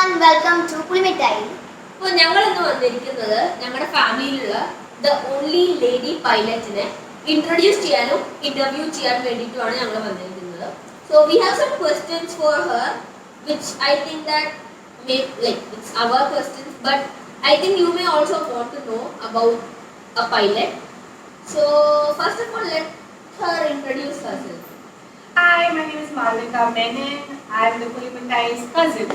and welcome to Pulimittai. അപ്പോൾ ഞങ്ങൾ ഇന്ന് വന്നിരിക്കുന്നത് ഞങ്ങളുടെ ഫാമിലിയിലുള്ള ദ ഓൺലി ലേഡി പൈലറ്റിനെ ഇൻട്രൊഡ്യൂസ് ചെയ്യാനും ഇന്റർവ്യൂ ചെയ്യാൻ വേണ്ടിയിട്ടുമാണ് ഞങ്ങൾ വന്നിരിക്കുന്നത്. So we have some questions for her which I think that may like it's our questions but I think you may also want to know about a pilot. So first of all let her introduce herself. Hi, my name is Malvika Menon. I'm the Pulimitai's cousin.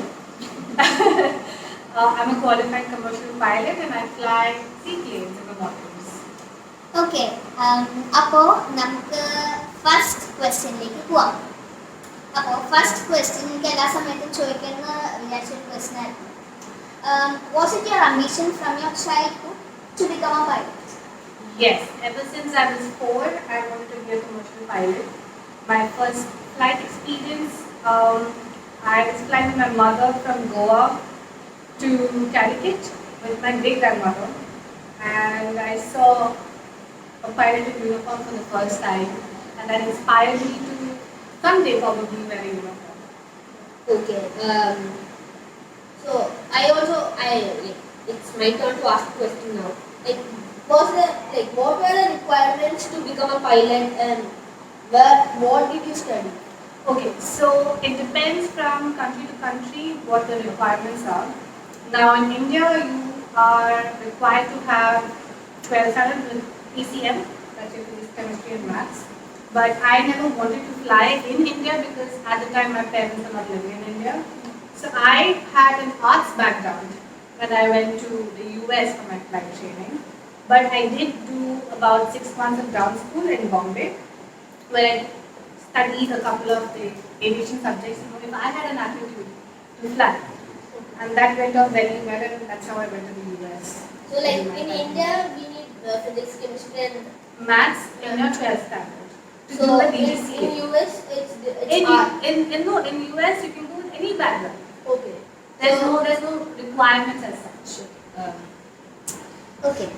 I'm a qualified commercial pilot and I fly seaplanes in the mountains. Okay, അപ്പോൾ നമുക്ക് first ക്വസ്റ്റ്യനിലേക്ക് പോവാം. അപ്പോൾ first question എനിക്ക് എല്ലാ സമയത്തും ചോദിക്കുന്ന വിചാരിച്ചൊരു ക്വസ്റ്റ്യൻ ആയിരുന്നു. Was it your ambition from your childhood to become a pilot? Yes, ever since I was 4, I wanted to be a commercial pilot. My first flight experience, I was flying with my mother from Goa to Calicut with my great grandmother, and I saw a pilot in uniform for the first time, and that inspired me to someday probably wear a uniform. Okay. So it's my turn to ask a question now. What were the requirements to become a pilot, and what did you study? Okay, so it depends from country to country what the requirements are. Now in India, you are required to have 12 standard with PCM, that's your physics, chemistry and maths. But I never wanted to fly in India because at the time my parents were not living in India. So I had an arts background when I went to the US for my flight training. But I did do about 6 months of ground school in Bombay, where I studied a couple of the aviation subjects. If I had an aptitude to fly, and that went off very well, and that's how I went to the US. So in India, we need physics, chemistry, and Maths in your 12th standard. To so do the in DGCA. US, it's art. In US, you can go with any background. Okay. There's no requirements as such. Okay.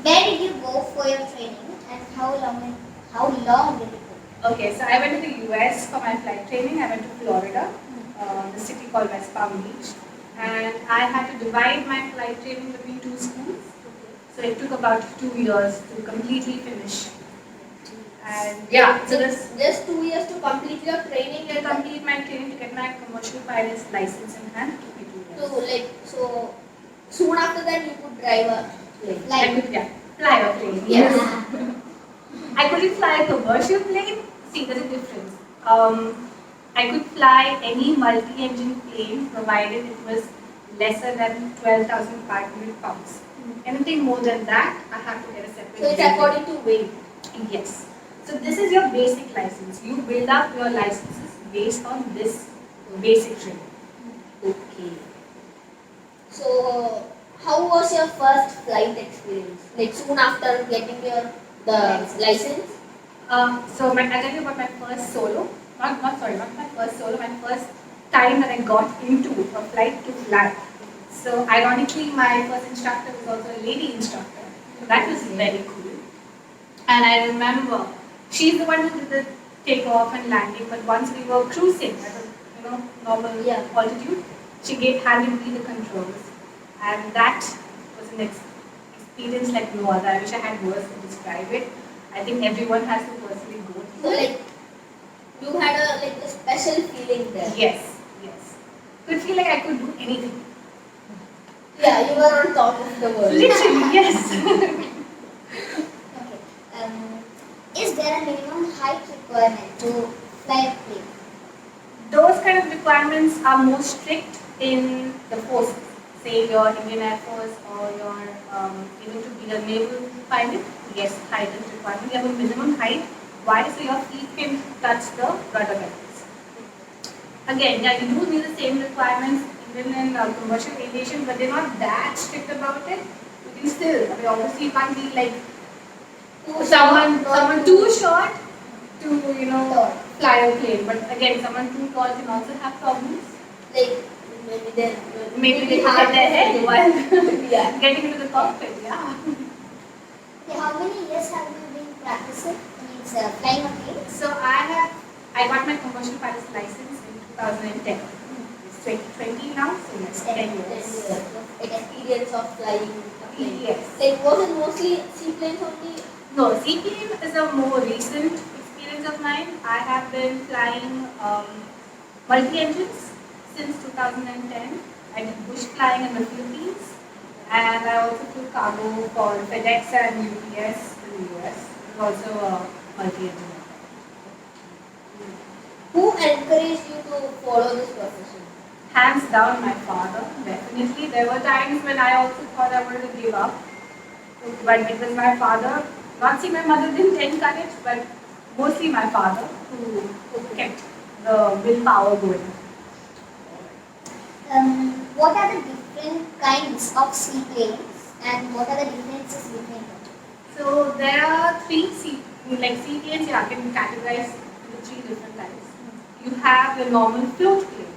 Where did you go for your training, and how long did it go? Okay, so I went to the US for my flight training. I went to Florida, the city called West Palm Beach, and I had to divide my flight training between 2 schools. So it took about 2 years to completely finish. And yeah, so this Just 2 years to complete your training to and complete my training to get my commercial pilot's license in hand took me 2 years. so soon after that you could drive a plane. I could fly a plane. Yes. I couldn't fly a commercial plane. See, there's a difference. I could fly any multi-engine plane provided it was lesser than 12,500 pounds. Anything more than that, I have to get a separate. So it's according to weight. Yes. So this is your basic license. You build up your licenses based on this basic training. Okay. So how was your first flight experience? Like soon after getting the license? So I'll tell you about my first solo. Not my first solo. My first time that I got into a flight to fly. So ironically, my first instructor was also a lady instructor. So that was very cool. And I remember she's the one who did the takeoff and landing. But once we were cruising at a normal altitude, she handed me the controls, and that was an experience like no other. I wish I had words to describe it. I think everyone has to personally go So through it. you had a special feeling there. Yes. Could feel like I could do anything. Yeah, you were on top of the world. Literally, yes. Okay. Is there a minimum height requirement to fly a plane? Those kind of requirements are more strict in the forces. Say your Indian Air Force or your even to be a naval pilot. Yes, height is requirement. You have a minimum height. Why? So your feet can touch the rudder pedals. Again, you do need the same requirements even in commercial aviation, but they're not that strict about it. You can still, obviously you can't be like someone too short to fly a plane. But again, someone too tall can also have problems. Like Maybe they can hit their head while getting into the cockpit. Okay, how many years have you been practicing? Flying a plane? So I got my commercial pilot's license in 2010. 2020 now, so yes, 10 10 years. years of experience of flying a plane. Yes. Like, was it mostly seaplanes only? No, seaplane is a more recent experience of mine. I have been flying multi-engines since 2010. I did bush flying in the Philippines, and I also flew cargo for FedEx and UPS in the US. It was also a multi-engine. Who encouraged you to follow this profession? Hands down, my father, definitely. There were times when I also thought I wanted to give up, but it was my father. Not saying my mother didn't encourage, but mostly my father who kept the willpower going. What are the different kinds of seaplanes and what are the differences between them? So there are seaplanes. I can categorize into three different types. You have the normal float plane,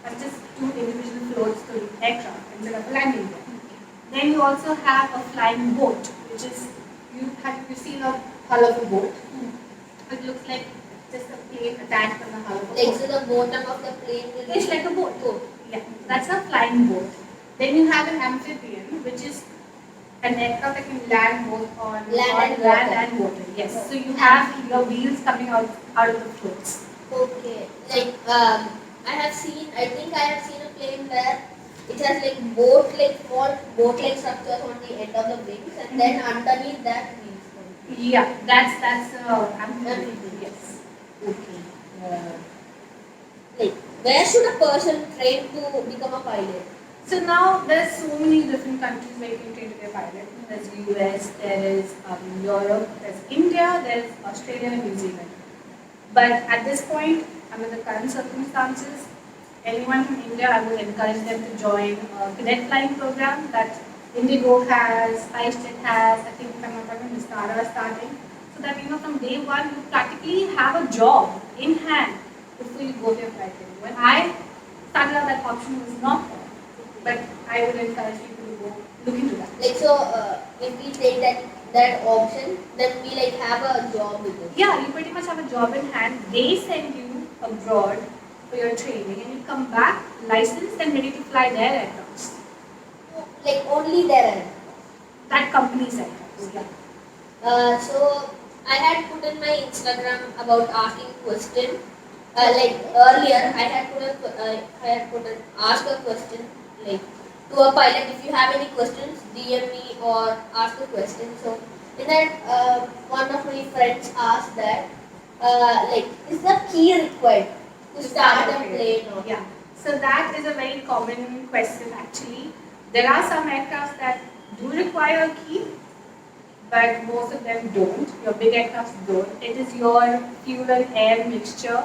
that's just two individual floats to the aircraft instead of a landing gear. Then you also have a flying boat, which is you seen a hull of a boat. It looks like just a plane attached on the hull of a Like, boat. so the bottom of the plane will It's be like a boat. Yeah, that's a flying boat. Then you have an amphibian, which is an aircraft that can land both on Land and water. water. Yes. So you have your wheels coming out of the floats. Okay. Like, I have seen, I think I have seen a plane where it has like small boat-like structures on the end of the wings, and then underneath that wheels. Yeah, that's amphibian. Amphibian. Yes. Okay. Like, where should a person train to become a pilot? So now there's so many different countries where you can train to be a pilot. There's US, there is Europe, there's India, there's Australia and New Zealand. But at this point, under the current circumstances, anyone from India, I would encourage them to join a cadet flying program that Indigo has, SpiceJet has, I think if I'm not wrong, Vistara is starting. So that from day one, you practically have a job in hand before you go to your flight training. When I started out, that option was not there. But I would encourage people to go look into that. Like, so if we take that option, then we like have a job with it. Yeah, you pretty much have a job in hand. They send you abroad for your training and you come back licensed and ready to fly their aircrafts. Like, only there. That company's aircrafts, yeah. So I had put in my Instagram about asking question. Like earlier, I had put an ask a question like to a pilot. If you have any questions, DM me or ask a question. So in that, one of my friends asked that, like, is the key required to start a plane? Or Yeah. So that is a very common question actually. There are some aircrafts that do require a key, but most of them don't. Your big aircrafts don't. It is your fuel and air mixture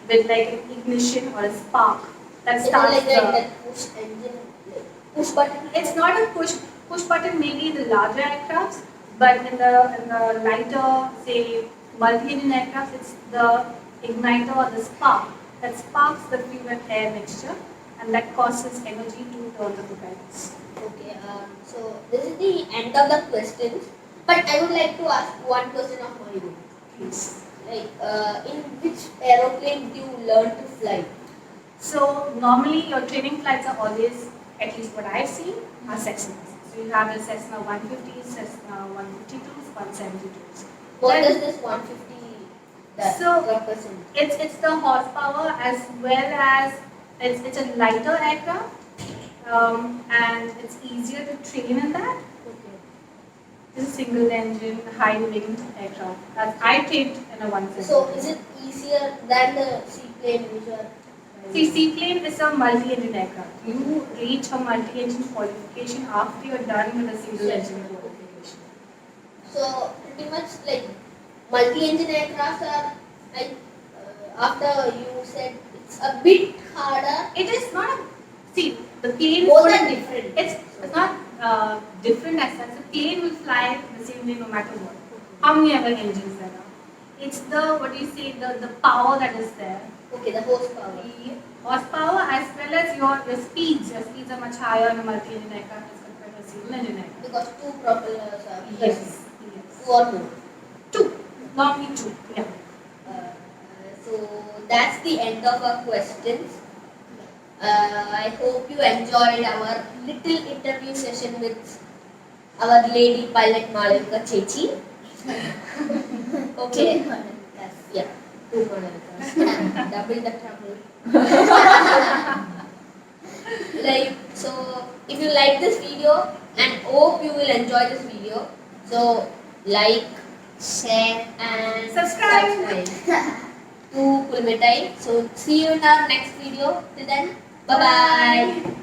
with like an ignition or a spark that is it starts like the... that push engine, like push button? It's not a push button maybe in the larger aircrafts, but in the lighter, say multi-engine aircrafts, it's the igniter or the spark that sparks the fuel and air mixture, and that causes energy to turn the propellers. Okay, so this is the end of the questions. But I would like to ask one question of my own. Please. Like, in which aeroplane do you learn to fly? So normally your training flights are always, at least what I've seen, are Cessnas. So you have a Cessna 150s, Cessna 152s, 172s. What Then- does this 150 So- represent? It's the horsepower as well as it's a lighter aircraft, and it's easier to train in that. Okay. It's a single engine, high winged aircraft. I trained in a 150. So is it easier than the seaplane which are? See, seaplane is a multi-engine aircraft. You reach a multi-engine qualification after you're done with a single engine qualification. So pretty much like multi-engine aircraft are like after you said it's a bit harder. It is not a... See, the plane... Both are different. It's not different as such. The plane will fly the same way no matter what. How many other engines there are? It's the power that is there. Okay, the horsepower. The horsepower as well as your speeds. Your speeds are much higher in a multi-engine aircraft as compared to a single engine aircraft. Because two propellers are Yes. two or more. Two. Normally two. Yeah. So that's the end of our questions. I hope you enjoyed our little interview session with our lady pilot Malavika Chechi. Okay. Yes. Yeah, 2 Malavikas. Double the trouble. So if you like this video and hope you will enjoy this video, so like Share. and Subscribe. to Pulmitai. So see you in our next video. Till then, bye bye.